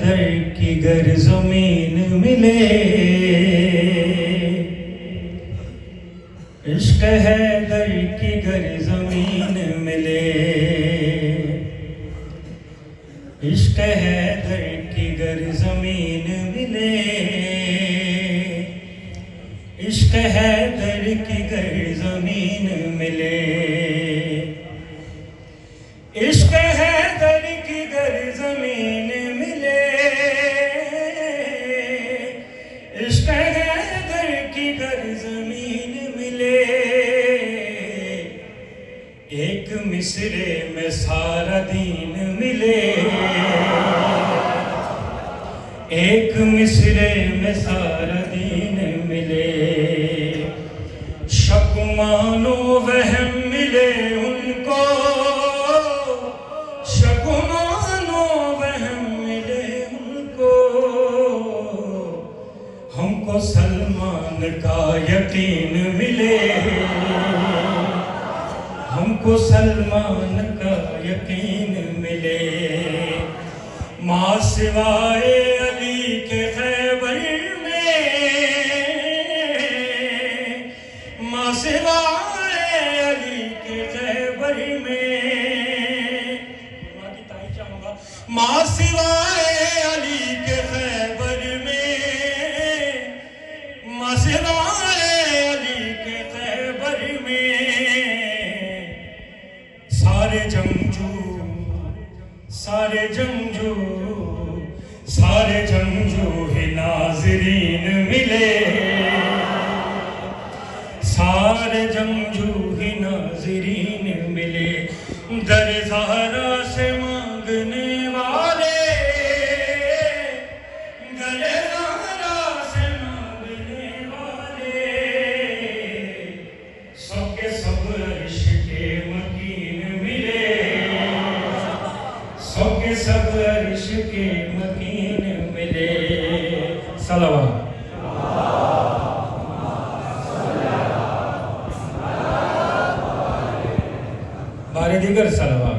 दर की गर ज़मीन मिले, इश्क है दर की गर ज़मीन मिले, इश्क है दर की गर ज़मीन मिले, इश्क है दर की गर ज़मीन मिले, इश्क है दर की गर ज़मीन मिले, इश्क है दर की गर ज़मीन मिले, एक मिसरे में सारा दीन मिले, एक मिसरे में सारा दीन मिले, शक मानो वहम मिले उनको, शक मानो वहम मिले उनको, हमको सलमान का यकीन मिले, हमको सलमान का यकीन मिले, माँ सिवाए अली के खैबर में, माँ सिवाए अली के खैबर में, माँ की ताई क्या होगा, माँ सिवाए अली के खैबर में, माँ सिवाए अली के खैबर में, सारे जंगजू, सारे जंगजू, सारे जंगजू ही नाज़रीन मिले, सारे जंगजू ही नाज़रीन मिले, दर ज़हरा से मांगने वाले, दर ज़हरा से मांगने वाले, सबके सब अर्श के मकीन मिले, सबके सब अर्श के मकीन मिले। सलावत। बारे दिगर सलावत।